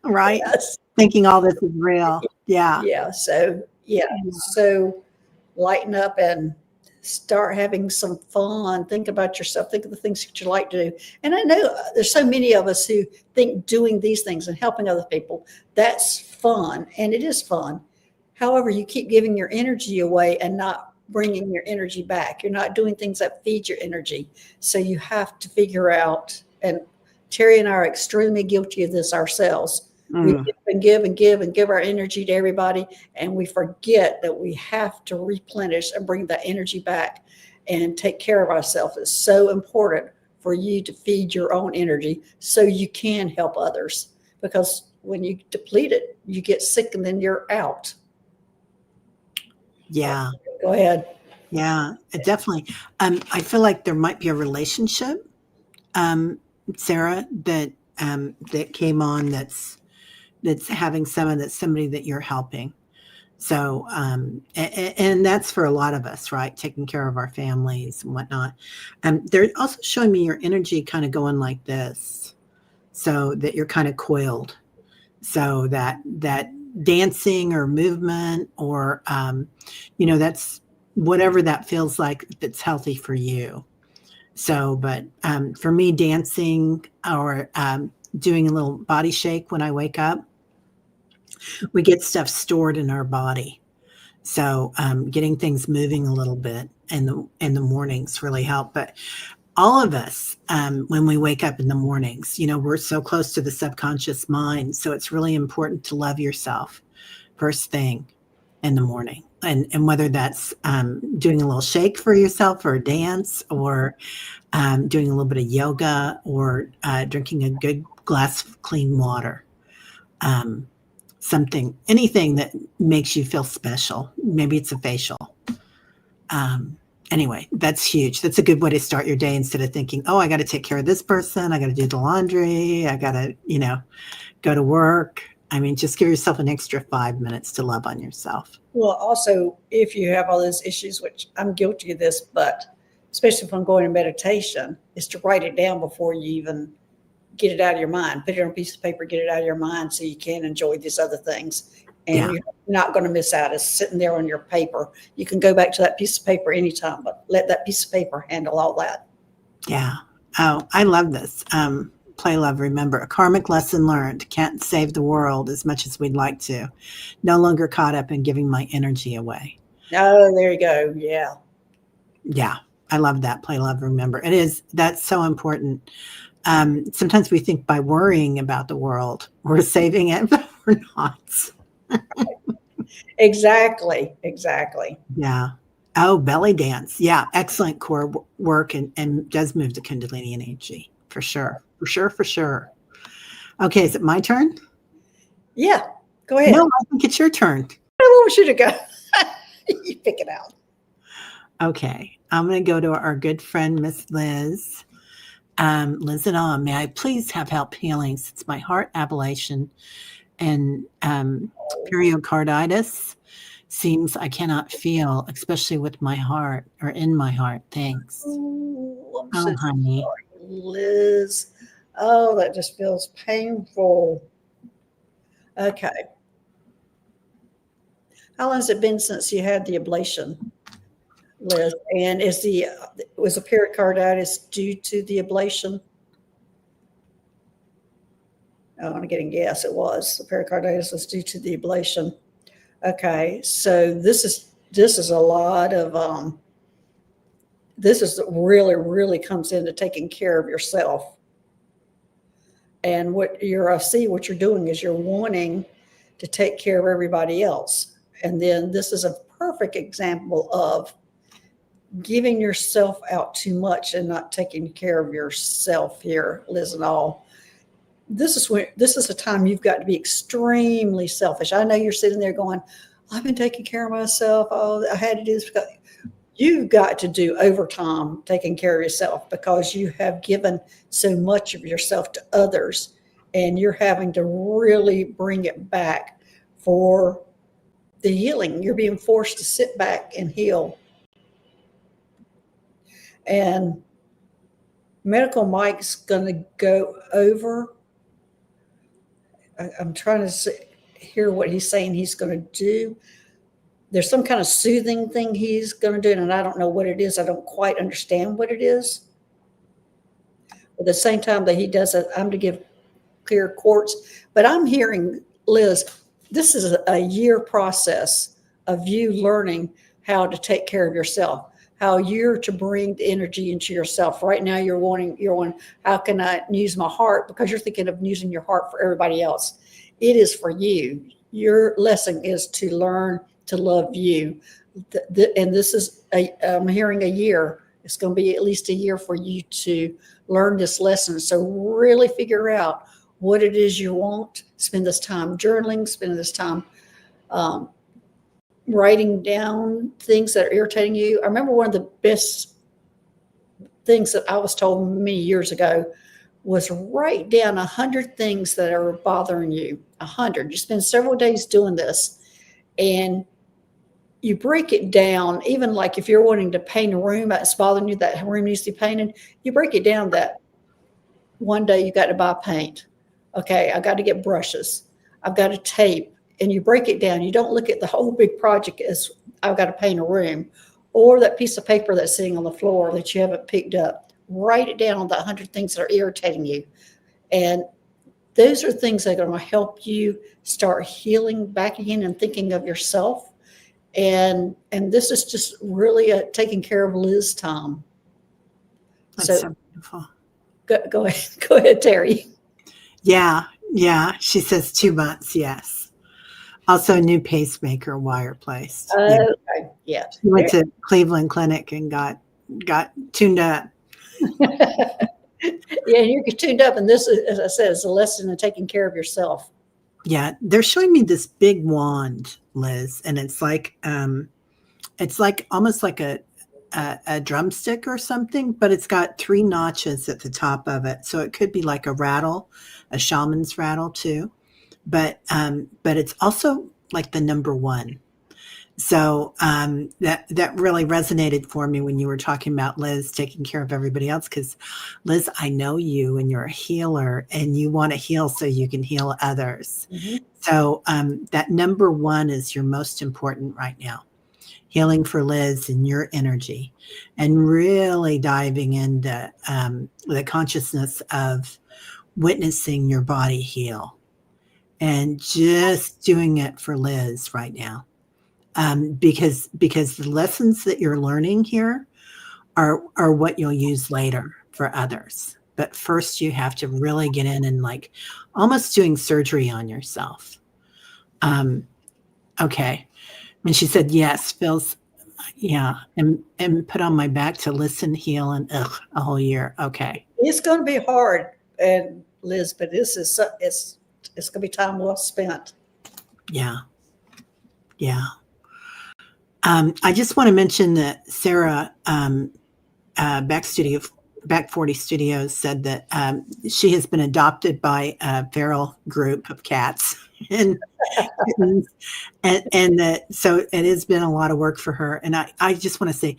right? Yes. Thinking all this is real. Yeah. Yeah. So lighten up and start having some fun. Think about yourself. Think of the things that you like to do. And I know there's so many of us who think doing these things and helping other people, that's fun. And it is fun. However, you keep giving your energy away and not bringing your energy back. You're not doing things that feed your energy. So you have to figure out, and Teri and I are extremely guilty of this ourselves. We give and give and give and give our energy to everybody, and we forget that we have to replenish and bring that energy back and take care of ourselves. It's so important for you to feed your own energy so you can help others, because when you deplete it, you get sick and then you're out. Yeah. Go ahead. Yeah, definitely. I feel like there might be a relationship, Sarah, that came on that's having that's somebody that you're helping. So, and that's for a lot of us, right? Taking care of our families and whatnot. They're also showing me your energy kind of going like this, so that you're kind of coiled, so that dancing or movement or, that's whatever that feels like that's healthy for you. So, but for me, dancing or doing a little body shake when I wake up, we get stuff stored in our body. So, getting things moving a little bit in the mornings really help. But all of us, when we wake up in the mornings, we're so close to the subconscious mind. So it's really important to love yourself first thing in the morning. And whether that's doing a little shake for yourself or a dance or doing a little bit of yoga or drinking a good glass of clean water. Anything that makes you feel special. Maybe it's a facial. Anyway, that's huge. That's a good way to start your day instead of thinking, oh, I got to take care of this person. I got to do the laundry. I got to, go to work. I mean, just give yourself an extra 5 minutes to love on yourself. Well, also, if you have all those issues, which I'm guilty of this, but especially if I'm going to meditation, is to write it down before you even get it out of your mind. Put it on a piece of paper, get it out of your mind so you can enjoy these other things. And you're not going to miss out. It's sitting there on your paper. You can go back to that piece of paper anytime, but let that piece of paper handle all that. Yeah. Oh, I love this. Play, love, remember. A karmic lesson learned. Can't save the world as much as we'd like to. No longer caught up in giving my energy away. Oh, there you go. Yeah. Yeah. I love that. Play, love, remember. That's so important. Sometimes we think by worrying about the world, we're saving it, but we're not. Exactly. Yeah. Oh, belly dance. Yeah. Excellent core work and does move the Kundalini energy for sure. For sure. Okay. Is it my turn? Yeah. Go ahead. No, I think it's your turn. I want you to go. You pick it out. Okay. I'm going to go to our good friend, Miss Liz. Liz and on, may I please have help healing since my heart ablation and pericarditis seems I cannot feel, especially with my heart or in my heart. Thanks. Oh, Oh, honey. Sorry, Liz. Oh, that just feels painful. Okay. How long has it been since you had the ablation, Liz? And was the pericarditis due to the ablation? Oh, I'm getting guess. It was. The pericarditis was due to the ablation. Okay, so this is a lot of this is really comes into taking care of yourself. And I see what you're doing is you're wanting to take care of everybody else. And then this is a perfect example of giving yourself out too much and not taking care of yourself here, Liz and all. This is a time you've got to be extremely selfish. I know you're sitting there going, I've been taking care of myself. Oh, I had to do this. You've got to do overtime taking care of yourself because you have given so much of yourself to others and you're having to really bring it back for the healing. You're being forced to sit back and heal. And Medical Mike's going to go over. I'm trying to hear what he's saying he's going to do. There's some kind of soothing thing he's going to do, and I don't know what it is. I don't quite understand what it is. At the same time that he does it, I'm to give clear quartz. But I'm hearing, Liz, this is a year process of you learning how to take care of yourself, how you're to bring the energy into yourself. Right now you're wanting, how can I use my heart? Because you're thinking of using your heart for everybody else. It is for you. Your lesson is to learn to love you. And this is, I'm hearing a year. It's going to be at least a year for you to learn this lesson. So really figure out what it is you want. Spend this time journaling, spend this time writing down things that are irritating you. I remember one of the best things that I was told many years ago was write down 100 things that are bothering you. 100. You spend several days doing this and you break it down. Even like if you're wanting to paint a room that's bothering you, that room needs to be painted, you break it down that one day you got to buy paint. Okay, I got to get brushes. I've got to tape. and you break it down. You don't look at the whole big project as I've got to paint a room, or that piece of paper that's sitting on the floor that you haven't picked up. Write it down on the 100 things that are irritating you. And those are things that are going to help you start healing back again and thinking of yourself. And this is just really taking care of Liz time. That's so beautiful. Go ahead, Teri. Yeah. She says 2 months. Yes. Also, a new pacemaker wire placed. Okay. Yeah. She went to Cleveland Clinic and got tuned up. Yeah, you get tuned up, and this is, as I said, is a lesson in taking care of yourself. Yeah, they're showing me this big wand, Liz, and it's like almost like a drumstick or something, but it's got 3 notches at the top of it, so it could be like a rattle, a shaman's rattle too, but it's also like the number 1. So that really resonated for me when you were talking about Liz taking care of everybody else, because Liz, I know you and you're a healer and you want to heal so you can heal others. Mm-hmm. So that number 1 is your most important right now. Healing for Liz and your energy, and really diving into the consciousness of witnessing your body heal and just doing it for Liz right now. Because the lessons that you're learning here are what you'll use later for others. But first you have to really get in and like almost doing surgery on yourself. Okay. And she said, yes, feels, yeah. And put on my back to listen, heal, and a whole year. Okay. It's going to be hard, and Liz, but it's going to be time well spent. Yeah. Yeah. I just want to mention that Sarah, Back 40 Studios, said that she has been adopted by a feral group of cats, and that so it has been a lot of work for her. And I just want to say,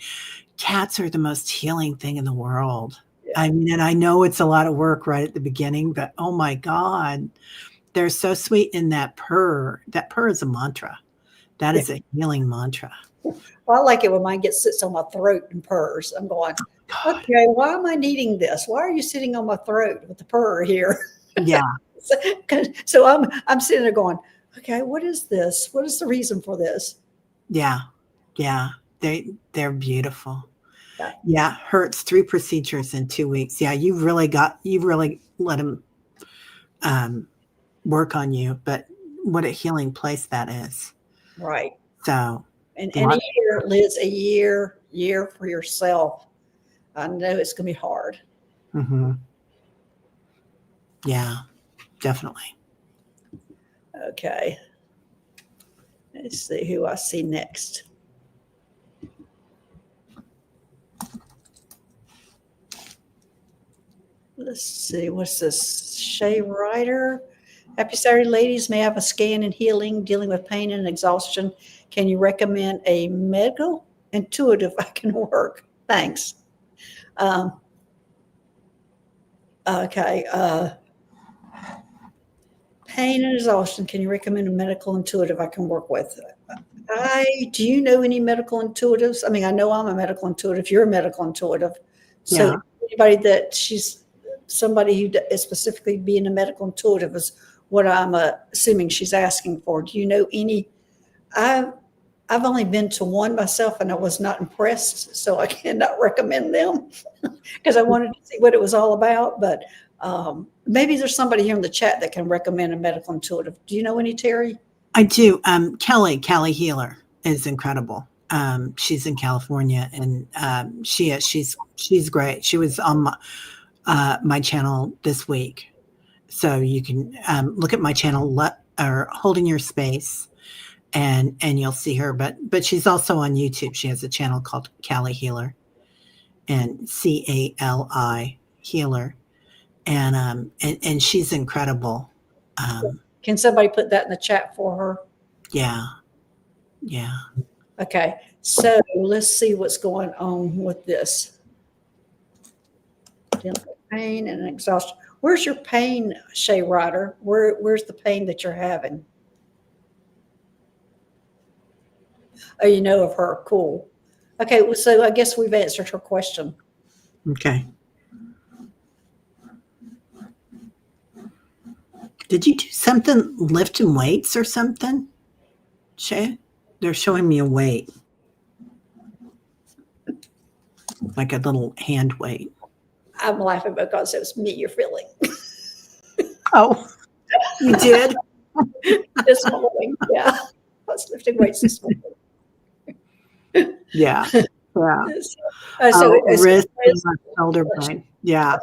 cats are the most healing thing in the world. Yeah. I mean, and I know it's a lot of work right at the beginning, but oh my God, they're so sweet. And that purr is a mantra. That is a healing mantra. Well, I like it when mine sits on my throat and purrs. I'm going, okay, why am I needing this? Why are you sitting on my throat with the purr here? Yeah. So I'm sitting there going, okay, what is this? What is the reason for this? Yeah. Yeah. They're beautiful. Yeah. Hurts 3 procedures in 2 weeks. Yeah. You really let them work on you, but what a healing place that is. Right. So. And a year, Liz, a year for yourself. I know it's going to be hard. Mm-hmm. Yeah, definitely. Okay. Let's see who I see next. Let's see. What's this? Shay Ryder. Happy Saturday, ladies. May I have a scan and healing, dealing with pain and exhaustion. Can you recommend a medical intuitive I can work? Thanks. Okay. Pain and exhaustion. Can you recommend a medical intuitive I can work with? Do you know any medical intuitives? I mean, I know I'm a medical intuitive. You're a medical intuitive. So anybody that she's somebody who is specifically being a medical intuitive is what I'm assuming she's asking for. Do you know any? I've only been to one myself, and I was not impressed, so I cannot recommend them because I wanted to see what it was all about. But maybe there's somebody here in the chat that can recommend a medical intuitive. Do you know any, Teri? I do. Kelly Healer is incredible. She's in California, and she's great. She was on my channel this week. So you can look at my channel or Holding Your Space, and you'll see her. But she's also on YouTube. She has a channel called Cali Healer, and CALI Healer, and she's incredible. Can somebody put that in the chat for her? Yeah. Okay, so let's see what's going on with this. Pain and exhaustion. Where's your pain, Shay Ryder? Where's the pain that you're having? Oh, you know of her. Cool. Okay, well, so I guess we've answered her question. Okay. Did you do something lifting weights or something, Shay? They're showing me a weight, like a little hand weight. I'm laughing because it was me you're feeling Oh, you did? this morning. Yeah, I was lifting weights this morning. Yeah. Yeah. So it's Wrist and left shoulder blade. Yeah.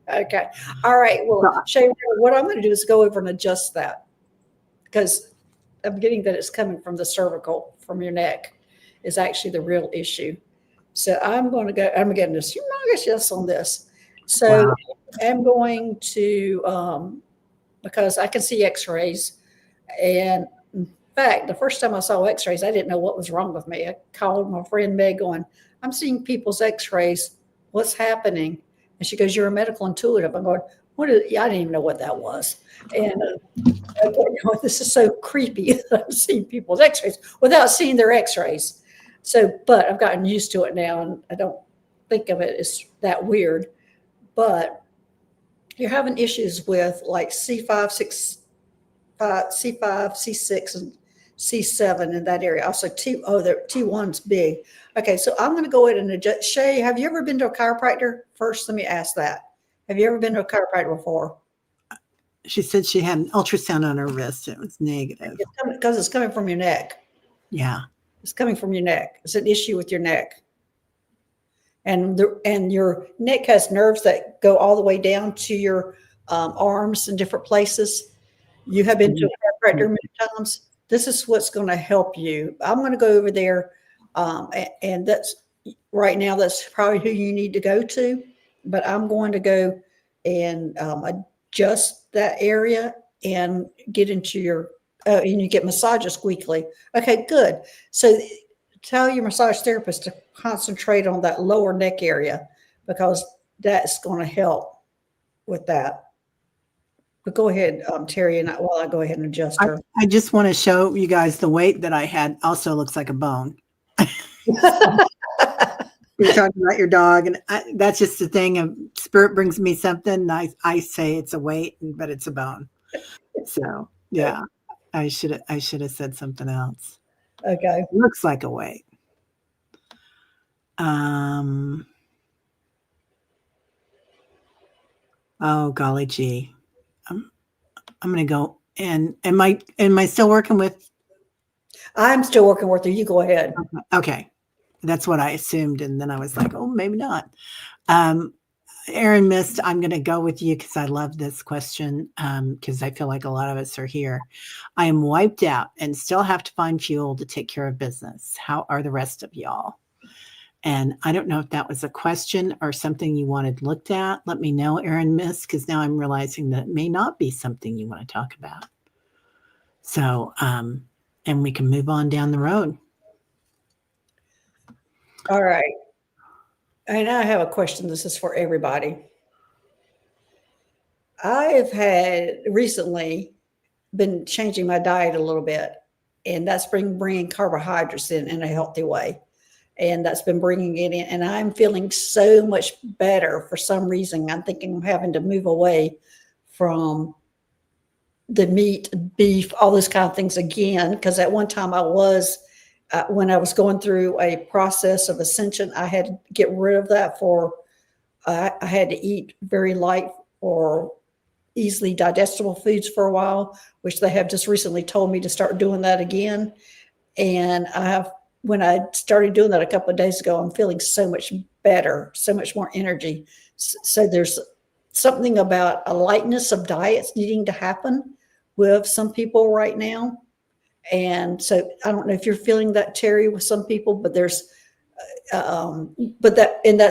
okay. All right. Well, Shay, what I'm going to do is go over and adjust that because I'm getting that it's coming from the cervical, from your neck, is actually the real issue. So I'm going to go. I'm getting this humongous yes on this. So Wow. I'm going to because I can see X-rays, and in fact, the first time I saw X-rays, I didn't know what was wrong with me. I called my friend Meg, going, "I'm seeing people's X-rays. What's happening?" And she goes, "You're a medical intuitive." I'm going, "What is?" I didn't even know what that was, and I'm going, "Oh, this is so creepy that I'm seeing people's X-rays without seeing their X-rays." So, but I've gotten used to it now, and I don't think of it as that weird. But you're having issues with like C5, C6, and C7 in that area. Also, the T1's big. Okay, so I'm going to go ahead and adjust. Shay, have you ever been to a chiropractor? First, let me ask that. Have you ever been to a chiropractor before? She said she had an ultrasound on her wrist. It was negative. Because it's coming from your neck. Yeah. It's coming from your neck. It's an issue with your neck. And your neck has nerves that go all the way down to your arms in different places. You have been to a chiropractor many times. This is what's going to help you. I'm going to go over there, and that's right now. That's probably who you need to go to. But I'm going to go and adjust that area and get into your. And you get massages weekly. Okay, good. So tell your massage therapist to concentrate on that lower neck area because that's going to help with that. But go ahead, Teri, and while I go ahead and adjust her. I just want to show you guys the weight that I had. Also looks like a bone. You're talking about your dog, and that's just the thing. Of spirit brings me something. I say it's a weight, but it's a bone. So yeah, I should have said something else. Okay. It looks like a weight. Oh golly gee. I'm gonna go and am I still working with? I'm still working with her. You go ahead. Okay. That's what I assumed. And then I was like, oh, maybe not. Aaron missed. I'm going to go with you because I love this question because I feel like a lot of us are here. I am wiped out and still have to find fuel to take care of business. How are the rest of y'all? And I don't know if that was a question or something you wanted looked at. Let me know, Aaron missed, because now I'm realizing that it may not be something you want to talk about. So, and we can move on down the road. All right. And I have a question. This is for everybody. I've had recently been changing my diet a little bit, and that's bringing carbohydrates in a healthy way. And that's been bringing it in. And I'm feeling so much better for some reason. I'm thinking I'm having to move away from the meat, beef, all those kind of things again. Because at one time I was, when I was going through a process of ascension, I had to get rid of that I had to eat very light or easily digestible foods for a while, which they have just recently told me to start doing that again. And when I started doing that a couple of days ago, I'm feeling so much better, so much more energy. So there's something about a lightness of diets needing to happen with some people right now. And so I don't know if you're feeling that, Teri, with some people, but that's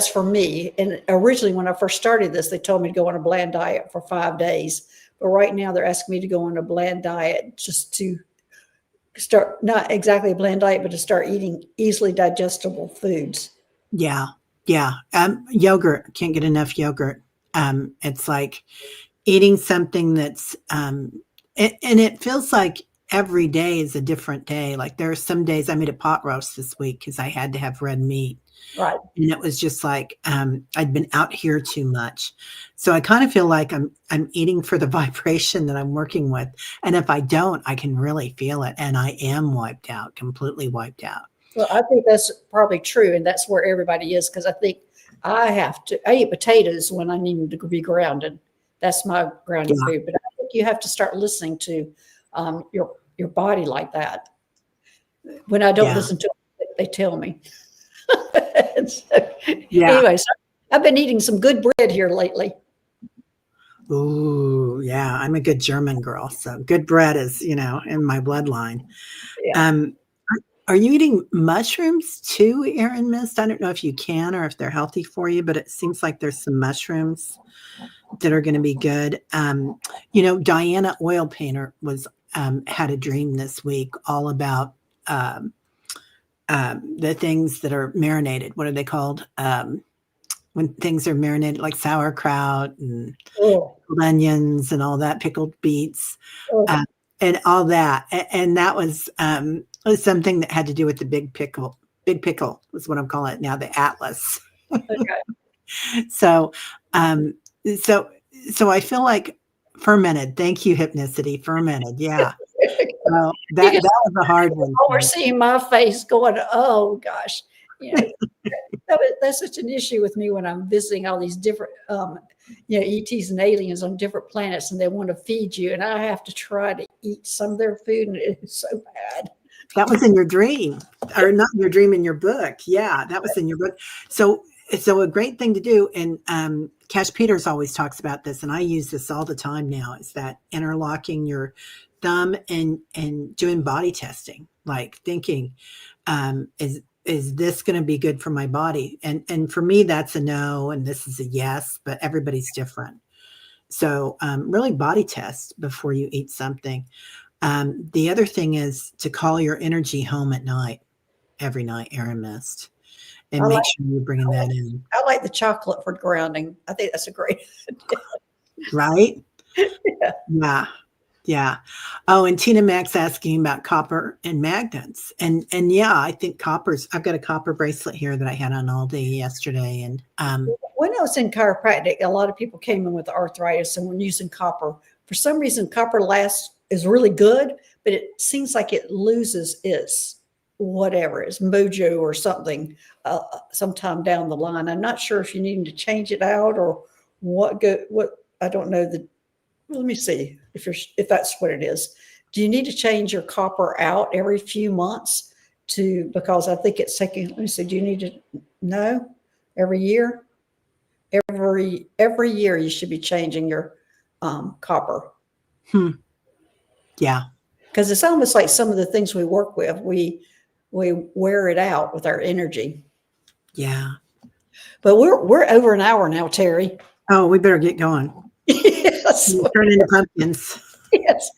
for me. And originally when I first started this, they told me to go on a bland diet for 5 days. But right now they're asking me to go on a bland diet just to start, not exactly a bland diet, but to start eating easily digestible foods. Yeah. Yeah. Yogurt. Can't get enough yogurt. It's like eating something that's, and it feels like every day is a different day. Like there are some days I made a pot roast this week because I had to have red meat. Right. And it was just like I'd been out here too much. So I kind of feel like I'm eating for the vibration that I'm working with. And if I don't, I can really feel it. And I am wiped out, completely wiped out. Well, I think that's probably true, and that's where everybody is, because I think I eat potatoes when I need to be grounded. That's my grounding Yeah. food. But I think you have to start listening to your body like that. When I don't Yeah. listen to it, they tell me. So, Yeah. anyway, so I've been eating some good bread here lately. Ooh, yeah. I'm a good German girl. So good bread is, in my bloodline. Yeah. Are you eating mushrooms too, Erin Mist? I don't know if you can or if they're healthy for you, but it seems like there's some mushrooms that are going to be good. Diana Oil Painter had a dream this week all about the things that are marinated. What are they called? When things are marinated, like sauerkraut and Oh, onions and all that, pickled beets, oh, and all that. And that was something that had to do with the big pickle. Big pickle is what I'm calling it now, the Atlas. okay. So, um, so, so I feel like fermented. Thank you, Hypnicity. Fermented. Yeah. Well, You that can was a hard one. always see my face going, oh gosh, you know, that's such an issue with me when I'm visiting all these different, ETs and aliens on different planets, and they want to feed you, and I have to try to eat some of their food, and it's so bad. That was in your dream, or not in your dream, in your book. Yeah, that was in your book. So a great thing to do, and Cash Peters always talks about this, and I use this all the time now, is that interlocking your thumb and doing body testing, like thinking, is this going to be good for my body? And for me, that's a no, and this is a yes, but everybody's different. So really body test before you eat something. The other thing is to call your energy home at night, every night, Erin Mist, I and like, make sure you're bringing that in. I like the chocolate for grounding. I think that's a great idea. Right? Yeah. Yeah. Yeah. Oh, and Tina Mac's asking about copper and magnets. And yeah, I think I've got a copper bracelet here that I had on all day yesterday. And When I was in chiropractic, a lot of people came in with arthritis and were using copper. For some reason, copper is really good, but it seems like it loses its whatever, its mojo or something sometime down the line. I'm not sure if you need to change it out or what. I don't know let me see if that's what it is. Do you need to change your copper out every few months because I think it's taking, let me see, do you need to no every year? Every year you should be changing your copper. Yeah. Because it's almost like some of the things we work with, we wear it out with our energy. Yeah. But we're over an hour now, Teri. Oh, we better get going. Yes. Turn into pumpkins. Yes.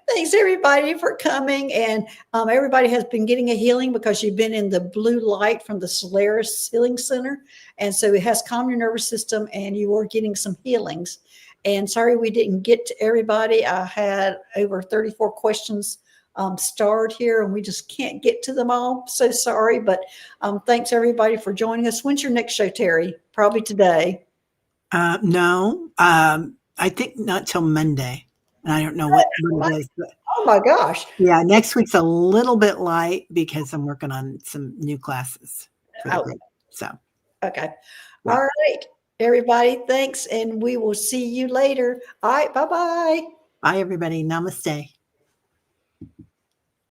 Thanks everybody for coming. And everybody has been getting a healing because you've been in the blue light from the Solaris Healing Center. And so it has calmed your nervous system and you are getting some healings. And sorry we didn't get to everybody. I had over 34 questions starred here and we just can't get to them all. So sorry. But thanks everybody for joining us. When's your next show, Teri? Probably today. No, I think not till Monday. And I don't know what it is. But Oh my gosh. yeah, next week's a little bit light because I'm working on some new classes for the group. So, okay. Yeah. All right, everybody. Thanks. And we will see you later. All right. Bye-bye. Bye, everybody. Namaste.